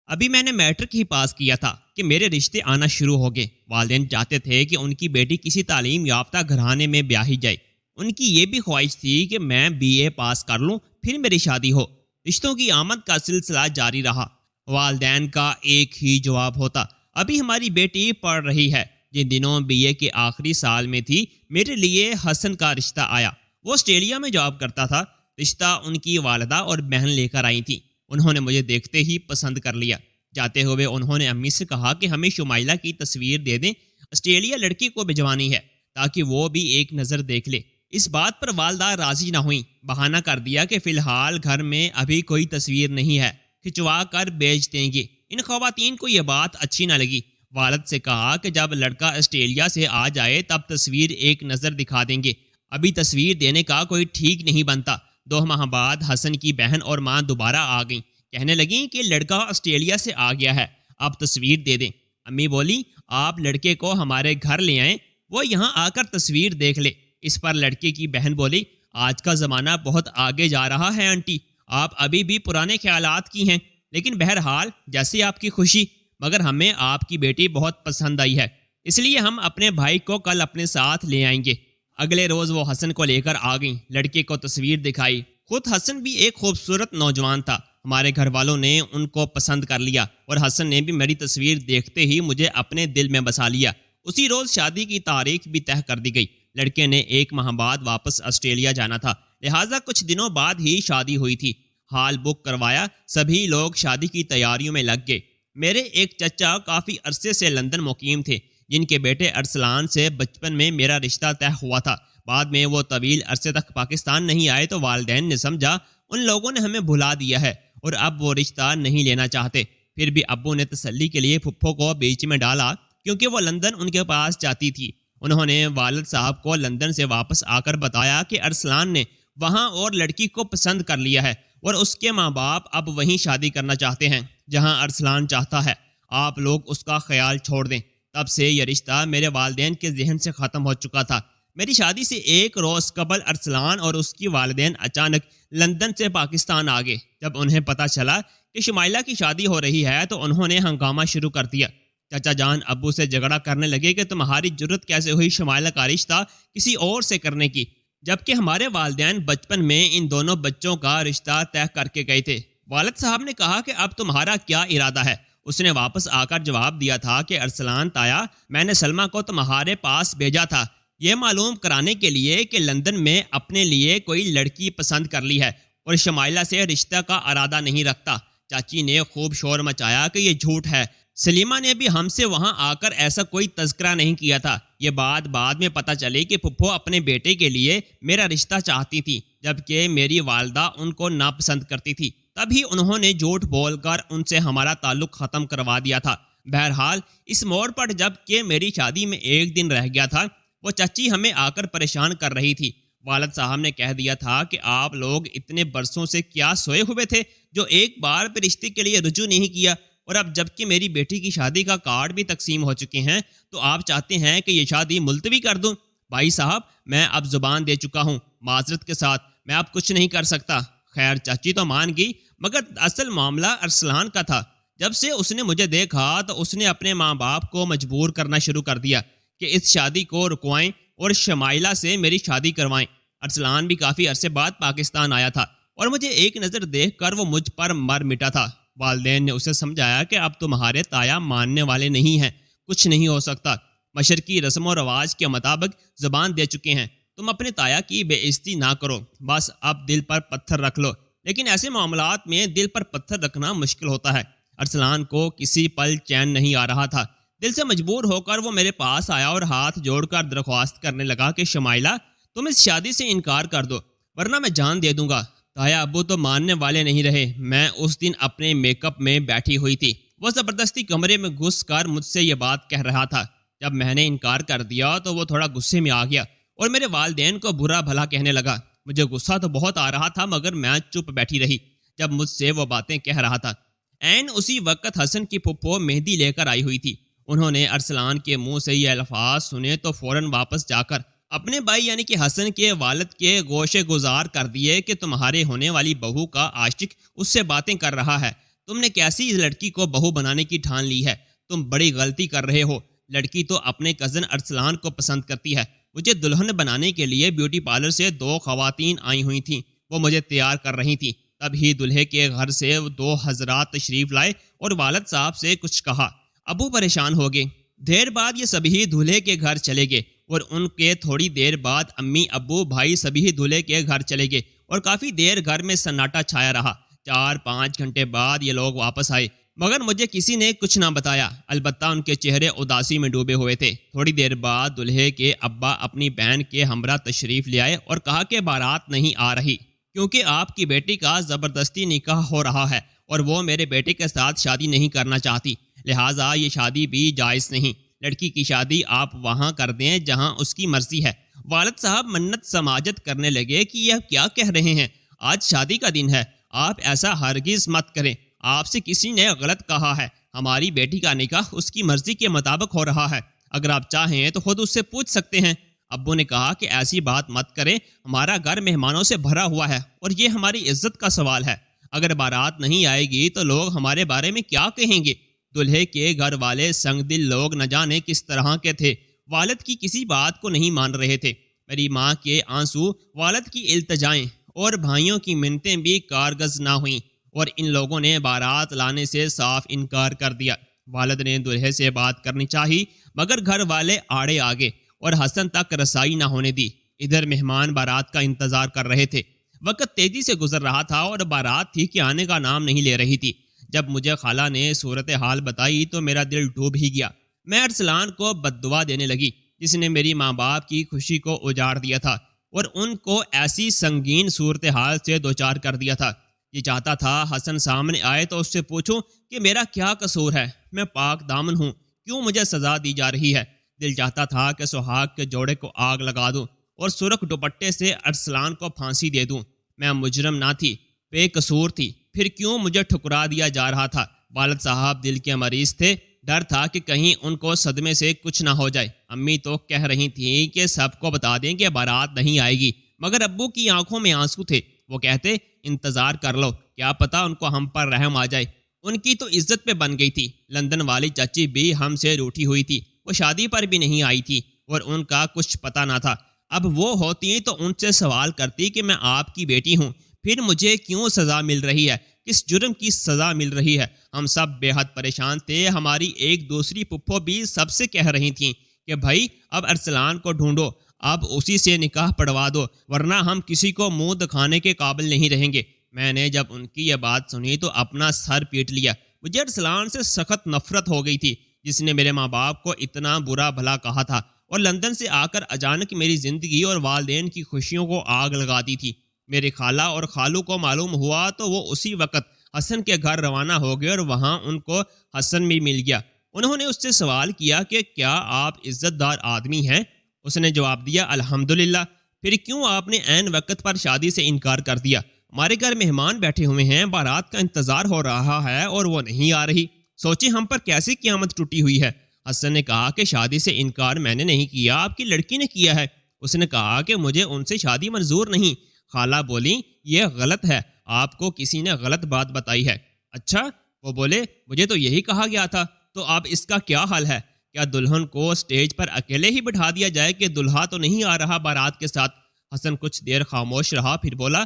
ابھی میں نے میٹرک ہی پاس کیا تھا کہ میرے رشتے آنا شروع ہو گئے۔ والدین چاہتے تھے کہ ان کی بیٹی کسی تعلیم یافتہ گھرانے میں بیاہی جائے۔ ان کی یہ بھی خواہش تھی کہ میں BA پاس کر لوں پھر میری شادی ہو۔ رشتوں کی آمد کا سلسلہ جاری رہا۔ والدین کا ایک ہی جواب ہوتا، ابھی ہماری بیٹی پڑھ رہی ہے۔ جن دنوں BA کے آخری سال میں تھی، میرے لیے حسن کا رشتہ آیا۔ وہ آسٹریلیا میں جاب کرتا تھا۔ رشتہ ان کی والدہ اور بہن لے کر آئی تھیں۔ انہوں نے مجھے دیکھتے ہی پسند کر لیا۔ جاتے ہوئے انہوں نے امی سے کہا کہ ہمیں شمائلہ کی تصویر دے دیں، آسٹریلیا لڑکی کو بھجوانی ہے تاکہ وہ بھی ایک نظر دیکھ لے۔ اس بات پر والدہ راضی نہ ہوئیں، بہانہ کر دیا کہ فی الحال گھر میں ابھی کوئی تصویر نہیں ہے، کھنچوا کر بیچ دیں گے۔ ان خواتین کو یہ بات اچھی نہ لگی۔ والد سے کہا کہ جب لڑکا آسٹریلیا سے آ جائے تب تصویر ایک نظر دکھا دیں گے، ابھی تصویر دینے کا کوئی ٹھیک نہیں بنتا۔ 2 ماہ بعد حسن کی بہن اور ماں دوبارہ آ گئیں، کہنے لگیں کہ لڑکا آسٹریلیا سے آ گیا ہے، اب تصویر دے دیں۔ امی بولی آپ لڑکے کو ہمارے گھر لے آئیں، وہ یہاں آ کر تصویر دیکھ لے۔ اس پر لڑکے کی بہن بولی آج کا زمانہ بہت آگے جا رہا ہے آنٹی، آپ ابھی بھی پرانے خیالات کی ہیں، لیکن بہرحال جیسی آپ کی خوشی، مگر ہمیں آپ کی بیٹی بہت پسند آئی ہے، اس لیے ہم اپنے بھائی کو کل اپنے ساتھ لے آئیں گے۔ اگلے روز وہ حسن کو لے کر آ گئیں، لڑکے کو تصویر دکھائی۔ خود حسن بھی ایک خوبصورت نوجوان تھا۔ ہمارے گھر والوں نے ان کو پسند کر لیا اور حسن نے بھی میری تصویر دیکھتے ہی مجھے اپنے دل میں بسا لیا۔ اسی روز شادی کی تاریخ بھی طے کر دی گئی۔ لڑکے نے 1 ماہ بعد واپس آسٹریلیا جانا تھا، لہٰذا کچھ دنوں بعد ہی شادی ہوئی تھی۔ ہال بک کروایا، سبھی لوگ شادی کی تیاریوں میں لگ گئے۔ میرے ایک چچا کافی عرصے سے لندن مقیم تھے، جن کے بیٹے ارسلان سے بچپن میں میرا رشتہ طے ہوا تھا۔ بعد میں وہ طویل عرصے تک پاکستان نہیں آئے تو والدین نے سمجھا ان لوگوں نے ہمیں بھلا دیا ہے اور اب وہ رشتہ نہیں لینا چاہتے۔ پھر بھی ابو نے تسلی کے لیے پھپھو کو بیچ میں ڈالا کیونکہ وہ لندن ان کے پاس جاتی تھی۔ انہوں نے والد صاحب کو لندن سے واپس آ کر بتایا کہ ارسلان نے وہاں اور لڑکی کو پسند کر لیا ہے اور اس کے ماں باپ اب وہیں شادی کرنا چاہتے ہیں جہاں ارسلان چاہتا ہے، آپ لوگ اس کا خیال چھوڑ دیں۔ تب سے یہ رشتہ میرے والدین کے ذہن سے ختم ہو چکا تھا۔ میری شادی سے 1 روز قبل ارسلان اور اس کی والدین اچانک لندن سے پاکستان آ گئے۔ جب انہیں پتہ چلا کہ شمائلہ کی شادی ہو رہی ہے تو انہوں نے ہنگامہ شروع کر دیا۔ چچا جان ابو سے جھگڑا کرنے لگے کہ تمہاری جرت کیسے ہوئی شمائلہ کا رشتہ کسی اور سے کرنے کی، جبکہ ہمارے والدین بچپن میں ان دونوں بچوں کا رشتہ طے کر کے گئے تھے۔ والد صاحب نے کہا کہ اب تمہارا کیا ارادہ ہے؟ اس نے واپس آ کر جواب دیا تھا کہ ارسلان تایا، میں نے سلمہ کو تمہارے پاس بھیجا تھا یہ معلوم کرانے کے لیے کہ لندن میں اپنے لیے کوئی لڑکی پسند کر لی ہے اور شمائلہ سے رشتہ کا ارادہ نہیں رکھتا۔ چاچی نے خوب شور مچایا کہ یہ جھوٹ ہے، سلیمہ نے بھی ہم سے وہاں آ کر ایسا کوئی تذکرہ نہیں کیا تھا۔ یہ بات بعد میں پتہ چلی کہ پھپھو اپنے بیٹے کے لیے میرا رشتہ چاہتی تھی، جبکہ میری والدہ ان کو ناپسند کرتی تھی۔ تبھی انہوں نے جھوٹ بول کر ان سے ہمارا تعلق ختم کروا دیا تھا۔ بہرحال اس موڑ پر جب کہ میری شادی میں 1 دن رہ گیا تھا، وہ چچی ہمیں آ کر پریشان کر رہی تھی۔ والد صاحب نے کہہ دیا تھا کہ آپ لوگ اتنے برسوں سے کیا سوئے ہوئے تھے جو ایک بار بھی رشتے کے لیے رجوع نہیں کیا، اور اب جب کہ میری بیٹی کی شادی کا کارڈ بھی تقسیم ہو چکے ہیں تو آپ چاہتے ہیں کہ یہ شادی ملتوی کر دوں۔ بھائی صاحب، میں اب زبان دے چکا ہوں، معذرت کے ساتھ میں اب کچھ نہیں کر سکتا۔ خیر چاچی تو مان گئی، مگر اصل معاملہ ارسلان کا تھا۔ جب سے اس نے مجھے دیکھا تو اس نے اپنے ماں باپ کو مجبور کرنا شروع کر دیا کہ اس شادی کو رکوائیں اور شمائلہ سے میری شادی کروائیں۔ ارسلان بھی کافی عرصے بعد پاکستان آیا تھا اور مجھے ایک نظر دیکھ کر وہ مجھ پر مر مٹا تھا۔ والدین نے اسے سمجھایا کہ اب تمہارے تایا ماننے والے نہیں ہیں، کچھ نہیں ہو سکتا، مشرقی رسم و رواج کے مطابق زبان دے چکے ہیں، تم اپنے تایا کی بے عزتی نہ کرو، بس اب دل پر پتھر رکھ لو۔ لیکن ایسے معاملات میں دل پر پتھر رکھنا مشکل ہوتا ہے۔ ارسلان کو کسی پل چین نہیں آ رہا تھا۔ دل سے مجبور ہو کر وہ میرے پاس آیا اور ہاتھ جوڑ کر درخواست کرنے لگا کہ شمائلہ تم اس شادی سے انکار کر دو ورنہ میں جان دے دوں گا۔ تایا ابو تو ماننے والے نہیں رہے۔ میں اس دن اپنے میک اپ میں بیٹھی ہوئی تھی، وہ زبردستی کمرے میں گھس کر مجھ سے یہ بات کہہ رہا تھا۔ جب میں نے انکار کر دیا تو وہ تھوڑا غصے میں آ گیا اور میرے والدین کو برا بھلا کہنے لگا۔ مجھے غصہ تو بہت آ رہا تھا مگر میں چپ بیٹھی رہی جب مجھ سے وہ باتیں کہہ رہا تھا۔ عین اسی وقت حسن کی پھپھو مہندی لے کر آئی ہوئی تھی۔ انہوں نے ارسلان کے منہ سے یہ الفاظ سنے تو فوراً واپس جا کر اپنے بھائی یعنی کہ حسن کے والد کے گوشے گزار کر دیے کہ تمہارے ہونے والی بہو کا عاشق اس سے باتیں کر رہا ہے، تم نے کیسی اس لڑکی کو بہو بنانے کی ٹھان لی ہے؟ تم بڑی غلطی کر رہے ہو۔ لڑکی تو اپنے کزن ارسلان کو پسند کرتی ہے۔ مجھے دلہن بنانے کے لیے بیوٹی پارلر سے 2 خواتین آئی ہوئی تھیں، وہ مجھے تیار کر رہی تھیں۔ تب ہی دلہے کے گھر سے 2 حضرات تشریف لائے اور والد صاحب سے کچھ کہا۔ ابو پریشان ہو گئے۔ دیر بعد یہ سبھی دولہے کے گھر چلے گئے اور ان کے تھوڑی دیر بعد امی ابو بھائی سبھی دولہے کے گھر چلے گئے اور کافی دیر گھر میں سناٹا چھایا رہا۔ 4-5 گھنٹے بعد یہ لوگ واپس آئے، مگر مجھے کسی نے کچھ نہ بتایا، البتہ ان کے چہرے اداسی میں ڈوبے ہوئے تھے۔ تھوڑی دیر بعد دلہے کے ابا اپنی بہن کے ہمراہ تشریف لے آئے اور کہا کہ بارات نہیں آ رہی کیونکہ آپ کی بیٹی کا زبردستی نکاح ہو رہا ہے اور وہ میرے بیٹے کے ساتھ شادی نہیں کرنا چاہتی، لہٰذا یہ شادی بھی جائز نہیں۔ لڑکی کی شادی آپ وہاں کر دیں جہاں اس کی مرضی ہے۔ والد صاحب منت سماجت کرنے لگے کہ یہ کیا کہہ رہے ہیں، آج شادی کا دن ہے، آپ ایسا ہرگز مت کریں، آپ سے کسی نے غلط کہا ہے، ہماری بیٹی کا نکاح اس کی مرضی کے مطابق ہو رہا ہے، اگر آپ چاہیں تو خود اس سے پوچھ سکتے ہیں۔ ابو نے کہا کہ ایسی بات مت کریں، ہمارا گھر مہمانوں سے بھرا ہوا ہے اور یہ ہماری عزت کا سوال ہے، اگر بارات نہیں آئے گی تو لوگ ہمارے بارے میں کیا کہیں گے؟ دلہے کے گھر والے سنگ دل لوگ نہ جانے کس طرح کے تھے، والد کی کسی بات کو نہیں مان رہے تھے۔ میری ماں کے آنسو، والد کی التجائیں اور بھائیوں کی منتیں بھی کارگز نہ ہوئیں اور ان لوگوں نے بارات لانے سے صاف انکار کر دیا۔ والد نے دلہے سے بات کرنی چاہی مگر گھر والے آڑے آگے اور حسن تک رسائی نہ ہونے دی۔ ادھر مہمان بارات کا انتظار کر رہے تھے۔ وقت تیزی سے گزر رہا تھا اور بارات تھی کہ آنے کا نام نہیں لے رہی تھی۔ جب مجھے خالہ نے صورتحال بتائی تو میرا دل ڈوب ہی گیا۔ میں ارسلان کو بد دعا دینے لگی جس نے میری ماں باپ کی خوشی کو اجاڑ دیا تھا اور ان کو ایسی سنگین صورتحال سے دوچار کر دیا تھا۔ یہ چاہتا تھا حسن سامنے آئے تو اس سے پوچھوں کہ میرا کیا قصور ہے، میں پاک دامن ہوں، کیوں مجھے سزا دی جا رہی ہے؟ دل چاہتا تھا کہ سہاگ کے جوڑے کو آگ لگا دوں اور سرخ دوپٹے سے ارسلان کو پھانسی دے دوں۔ میں مجرم نہ تھی، بے قصور تھی، پھر کیوں مجھے ٹھکرا دیا جا رہا تھا؟ والد صاحب دل کے مریض تھے، ڈر تھا کہ کہیں ان کو صدمے سے کچھ نہ ہو جائے۔ امی تو کہہ رہی تھیں کہ سب کو بتا دیں کہ بارات نہیں آئے گی، مگر ابو کی آنکھوں میں آنسو تھے۔ وہ کہتے انتظار کر لو، کیا پتا ان کو ہم پر رحم آ جائے۔ ان کی تو عزت پہ بن گئی تھی۔ لندن والی چچی بھی ہم سے روٹھی ہوئی تھی، وہ شادی پر بھی نہیں آئی تھی اور ان کا کچھ پتہ نہ تھا۔ اب وہ ہوتی تو ان سے سوال کرتی کہ میں آپ کی بیٹی ہوں، پھر مجھے کیوں سزا مل رہی ہے، کس جرم کی سزا مل رہی ہے؟ ہم سب بے حد پریشان تھے۔ ہماری ایک دوسری پھپھو بھی سب سے کہہ رہی تھیں کہ بھائی اب ارسلان کو ڈھونڈو، اب اسی سے نکاح پڑھوا دو، ورنہ ہم کسی کو منہ دکھانے کے قابل نہیں رہیں گے۔ میں نے جب ان کی یہ بات سنی تو اپنا سر پیٹ لیا۔ مجھے ارسلان سے سخت نفرت ہو گئی تھی جس نے میرے ماں باپ کو اتنا برا بھلا کہا تھا اور لندن سے آ کر اچانک میری زندگی اور والدین کی خوشیوں کو آگ لگا دی تھی۔ میرے خالہ اور خالو کو معلوم ہوا تو وہ اسی وقت حسن کے گھر روانہ ہو گئے اور وہاں ان کو حسن بھی مل گیا۔ انہوں نے اس سے سوال کیا کہ کیا آپ عزت دار آدمی ہیں؟ اس نے جواب دیا الحمدللہ۔ پھر کیوں آپ نے عین وقت پر شادی سے انکار کر دیا؟ ہمارے گھر مہمان بیٹھے ہوئے ہیں، بارات کا انتظار ہو رہا ہے اور وہ نہیں آ رہی، سوچیں ہم پر کیسی قیامت ٹوٹی ہوئی ہے۔ حسن نے کہا کہ شادی سے انکار میں نے نہیں کیا، آپ کی لڑکی نے کیا ہے۔ اس نے کہا کہ مجھے ان سے شادی منظور نہیں۔ خالہ بولی یہ غلط ہے، آپ کو کسی نے غلط بات بتائی ہے۔ اچھا، وہ بولے مجھے تو یہی کہا گیا تھا، تو اب اس کا کیا حل ہے؟ کیا دلہن کو سٹیج پر اکیلے ہی بٹھا دیا جائے کہ دلہا تو نہیں آ رہا بارات کے ساتھ؟ حسن کچھ دیر خاموش رہا، پھر بولا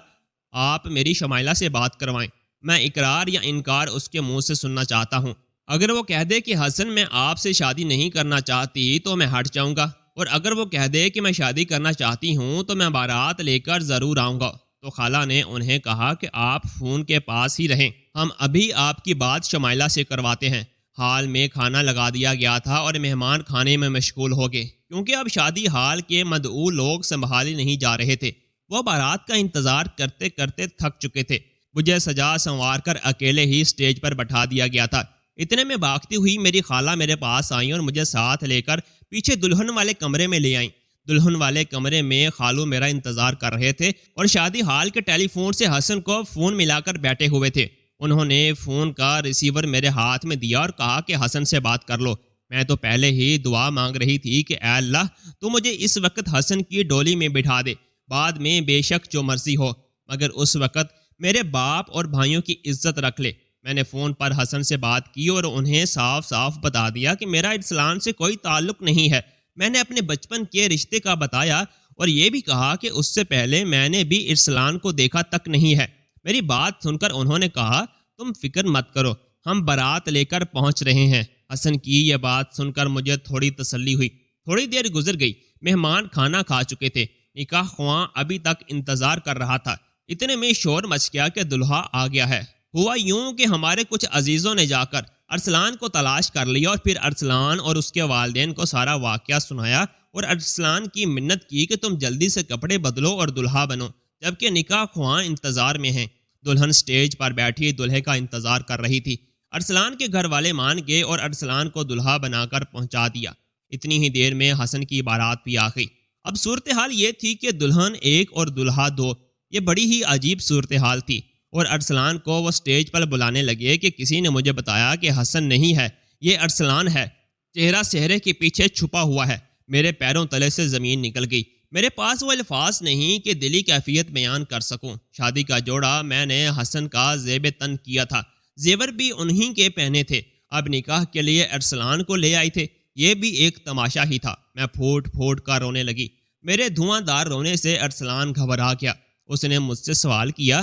آپ میری شمائلہ سے بات کروائیں، میں اقرار یا انکار اس کے منہ سے سننا چاہتا ہوں۔ اگر وہ کہہ دے کہ حسن میں آپ سے شادی نہیں کرنا چاہتی تو میں ہٹ جاؤں گا، اور اگر وہ کہہ دے کہ میں شادی کرنا چاہتی ہوں تو میں بارات لے کر ضرور آؤں گا۔ تو خالہ نے انہیں کہا کہ آپ فون کے پاس ہی رہیں، ہم ابھی آپ کی بات شمائلہ سے کرواتے ہیں۔ ہال میں کھانا لگا دیا گیا تھا اور مہمان کھانے میں مشغول ہو گئے کیونکہ اب شادی ہال کے مدعو لوگ سنبھالے نہیں جا رہے تھے۔ وہ بارات کا انتظار کرتے کرتے تھک چکے تھے۔ مجھے سجا سنوار کر اکیلے ہی سٹیج پر بٹھا دیا گیا تھا۔ اتنے میں بھاگتی ہوئی میری خالہ میرے پاس آئیں اور مجھے ساتھ لے کر پیچھے دلہن والے کمرے میں لے آئیں۔ دلہن والے کمرے میں خالو میرا انتظار کر رہے تھے اور شادی ہال کے ٹیلی فون سے حسن کو فون ملا کر بیٹھے ہوئے تھے۔ انہوں نے فون کا ریسیور میرے ہاتھ میں دیا اور کہا کہ حسن سے بات کر لو۔ میں تو پہلے ہی دعا مانگ رہی تھی کہ اے اللہ تو مجھے اس وقت حسن کی ڈولی میں بٹھا دے، بعد میں بے شک جو مرضی ہو، مگر اس وقت میرے باپ اور بھائیوں کی عزت رکھ لے۔ میں نے فون پر حسن سے بات کی اور انہیں صاف صاف بتا دیا کہ میرا ارسلان سے کوئی تعلق نہیں ہے۔ میں نے اپنے بچپن کے رشتے کا بتایا اور یہ بھی کہا کہ اس سے پہلے میں نے بھی ارسلان کو دیکھا تک نہیں ہے۔ میری بات سن کر انہوں نے کہا تم فکر مت کرو، ہم بارات لے کر پہنچ رہے ہیں۔ حسن کی یہ بات سن کر مجھے تھوڑی تسلی ہوئی۔ تھوڑی دیر گزر گئی، مہمان کھانا کھا چکے تھے، نکاح خواں ابھی تک انتظار کر رہا تھا۔ اتنے میں شور مچ گیا کہ دلہا آ گیا ہے۔ ہوا یوں کہ ہمارے کچھ عزیزوں نے جا کر ارسلان کو تلاش کر لیا اور پھر ارسلان اور اس کے والدین کو سارا واقعہ سنایا اور ارسلان کی منت کی کہ تم جلدی سے کپڑے بدلو اور دلہا بنو، جبکہ نکاح خواں انتظار میں ہیں۔ دلہن سٹیج پر بیٹھی دلہے کا انتظار کر رہی تھی۔ ارسلان کے گھر والے مان گئے اور ارسلان کو دلہا بنا کر پہنچا دیا۔ اتنی ہی دیر میں حسن کی بارات بھی آ گئی۔ اب صورتحال یہ تھی کہ دلہن ایک اور دلہا دو۔ یہ بڑی ہی عجیب صورتحال تھی اور ارسلان کو وہ سٹیج پر بلانے لگے کہ کسی نے مجھے بتایا کہ حسن نہیں ہے، یہ ارسلان ہے، چہرہ صحرے کے پیچھے چھپا ہوا ہے۔ میرے پیروں تلے سے زمین نکل گئی۔ میرے پاس وہ الفاظ نہیں کہ دلی کیفیت بیان کر سکوں۔ شادی کا جوڑا میں نے حسن کا زیب تن کیا تھا، زیور بھی انہی کے پہنے تھے۔ اب نکاح کے لیے ارسلان کو لے آئی تھے، یہ بھی ایک تماشا ہی تھا۔ میں پھوٹ پھوٹ کر رونے لگی۔ میرے دھواں دار رونے سے ارسلان گھبرا گیا۔ اس نے مجھ سے سوال کیا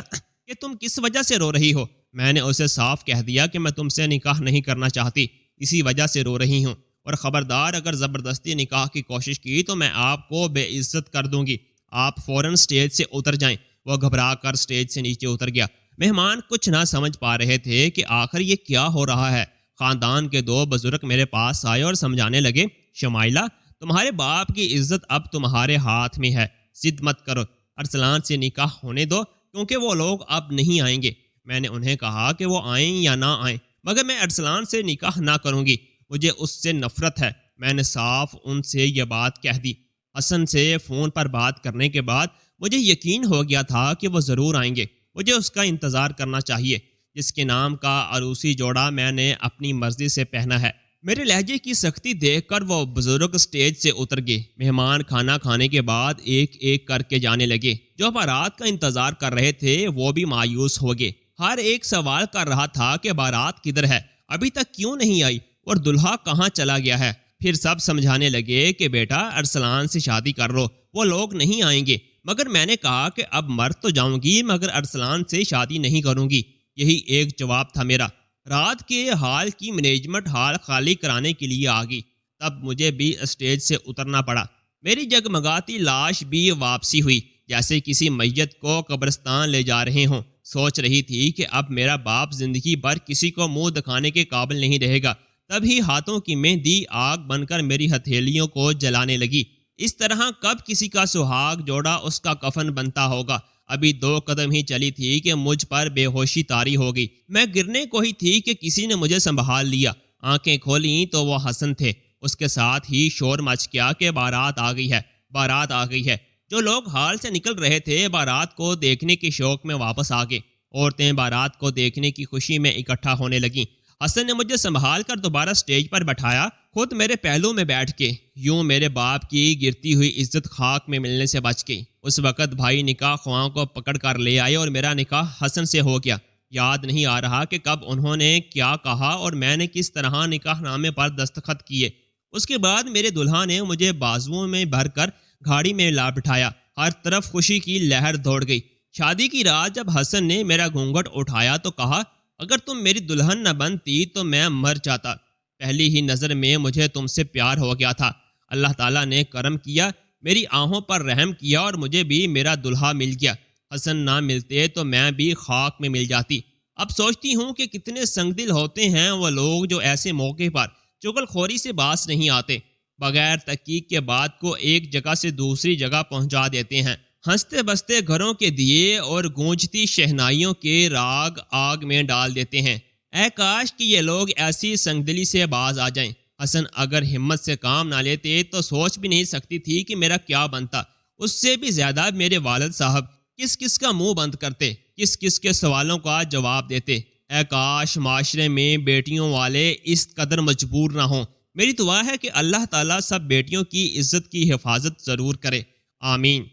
کہ تم کس وجہ سے رو رہی ہو؟ میں نے اسے صاف کہہ دیا کہ میں تم سے نکاح نہیں کرنا چاہتی، اسی وجہ سے رو رہی ہوں، اور خبردار اگر زبردستی نکاح کی کوشش کی تو میں آپ کو بے عزت کر دوں گی۔ آپ فوراً سٹیج سے اتر جائیں۔ وہ گھبرا کر سٹیج سے نیچے اتر گیا۔ مہمان کچھ نہ سمجھ پا رہے تھے کہ آخر یہ کیا ہو رہا ہے۔ خاندان کے دو بزرگ میرے پاس آئے اور سمجھانے لگے، شمائلہ تمہارے باپ کی عزت اب تمہارے ہاتھ میں ہے، ضد مت کرو، ارسلان سے نکاح ہونے دو کیونکہ وہ لوگ اب نہیں آئیں گے۔ میں نے انہیں کہا کہ وہ آئیں یا نہ آئیں مگر میں ارسلان سے نکاح نہ کروں گی، مجھے اس سے نفرت ہے۔ میں نے صاف ان سے یہ بات کہہ دی۔ حسن سے فون پر بات کرنے کے بعد مجھے یقین ہو گیا تھا کہ وہ ضرور آئیں گے۔ مجھے اس کا انتظار کرنا چاہیے جس کے نام کا عروسی جوڑا میں نے اپنی مرضی سے پہنا ہے۔ میرے لہجے کی سختی دیکھ کر وہ بزرگ سٹیج سے اتر گئے۔ مہمان کھانا کھانے کے بعد ایک ایک کر کے جانے لگے۔ جو بارات کا انتظار کر رہے تھے وہ بھی مایوس ہو گئے۔ ہر ایک سوال کر رہا تھا کہ بارات کدھر ہے، ابھی تک کیوں نہیں آئی اور دلہا کہاں چلا گیا ہے۔ پھر سب سمجھانے لگے کہ بیٹا ارسلان سے شادی کر لو، وہ لوگ نہیں آئیں گے۔ مگر میں نے کہا کہ اب مر تو جاؤں گی مگر ارسلان سے شادی نہیں کروں گی۔ یہی ایک جواب تھا میرا۔ رات کے ہال کی مینجمنٹ ہال خالی کرانے کے لیے آ گئی۔ تب مجھے بھی اسٹیج سے اترنا پڑا۔ میری جگمگاتی لاش بھی واپسی ہوئی، جیسے کسی میت کو قبرستان لے جا رہے ہوں۔ سوچ رہی تھی کہ اب میرا باپ زندگی بھر کسی کو منہ دکھانے کے قابل نہیں رہے گا۔ تبھی ہاتھوں کی مہندی آگ بن کر میری ہتھیلیوں کو جلانے لگی۔ اس طرح کب کسی کا سہاگ جوڑا اس کا کفن بنتا ہوگا۔ ابھی 2 قدم ہی چلی تھی کہ مجھ پر بے ہوشی طاری ہو گئی۔ میں گرنے کو ہی تھی کہ کسی نے مجھے سنبھال لیا۔ آنکھیں کھولیں تو وہ حسن تھے۔ اس کے ساتھ ہی شور مچ گیا کہ بارات آ گئی ہے، بارات آ گئی ہے۔ جو لوگ ہال سے نکل رہے تھے بارات کو دیکھنے کے شوق میں واپس آ گئے۔ عورتیں بارات کو دیکھنے کی خوشی میں اکٹھا ہونے لگیں۔ حسن نے مجھے سنبھال کر دوبارہ سٹیج پر بٹھایا، خود میرے پہلو میں بیٹھ کے۔ یوں میرے باپ کی گرتی ہوئی عزت خاک میں ملنے سے بچ گئی۔ اس وقت بھائی نکاح خواہاں کو پکڑ کر لے آئے اور میرا نکاح حسن سے ہو گیا۔ یاد نہیں آ رہا کہ کب انہوں نے کیا کہا اور میں نے کس طرح نکاح نامے پر دستخط کیے۔ اس کے بعد میرے دلہا نے مجھے بازوؤں میں بھر کر گھاڑی میں لا بٹھایا۔ ہر طرف خوشی کی لہر دوڑ گئی۔ شادی کی رات جب حسن نے میرا گھونگھٹ اٹھایا تو کہا، اگر تم میری دلہن نہ بنتی تو میں مر جاتا۔ پہلی ہی نظر میں مجھے تم سے پیار ہو گیا تھا۔ اللہ تعالیٰ نے کرم کیا، میری آنکھوں پر رحم کیا اور مجھے بھی میرا دلہا مل گیا۔ حسن نہ ملتے تو میں بھی خاک میں مل جاتی۔ اب سوچتی ہوں کہ کتنے سنگ دل ہوتے ہیں وہ لوگ جو ایسے موقع پر چغل خوری سے باز نہیں آتے، بغیر تحقیق کے بات کو ایک جگہ سے دوسری جگہ پہنچا دیتے ہیں۔ ہنستے بستے گھروں کے دیے اور گونجتی شہنائیوں کے راگ آگ میں ڈال دیتے ہیں۔ اے کاش کہ یہ لوگ ایسی سنگدلی سے باز آ جائیں۔ حسن اگر ہمت سے کام نہ لیتے تو سوچ بھی نہیں سکتی تھی کہ میرا کیا بنتا۔ اس سے بھی زیادہ میرے والد صاحب کس کس کا منہ بند کرتے، کس کس کے سوالوں کا جواب دیتے۔ اے کاش معاشرے میں بیٹیوں والے اس قدر مجبور نہ ہوں۔ میری دعا ہے کہ اللہ تعالیٰ سب بیٹیوں کی عزت کی حفاظت ضرور کرے، آمین۔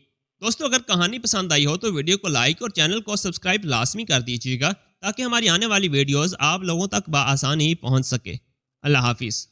دوستو اگر کہانی پسند آئی ہو تو ویڈیو کو لائک اور چینل کو سبسکرائب لازمی کر دیجیے گا تاکہ ہماری آنے والی ویڈیوز آپ لوگوں تک بآسانی پہنچ سکے۔ اللہ حافظ۔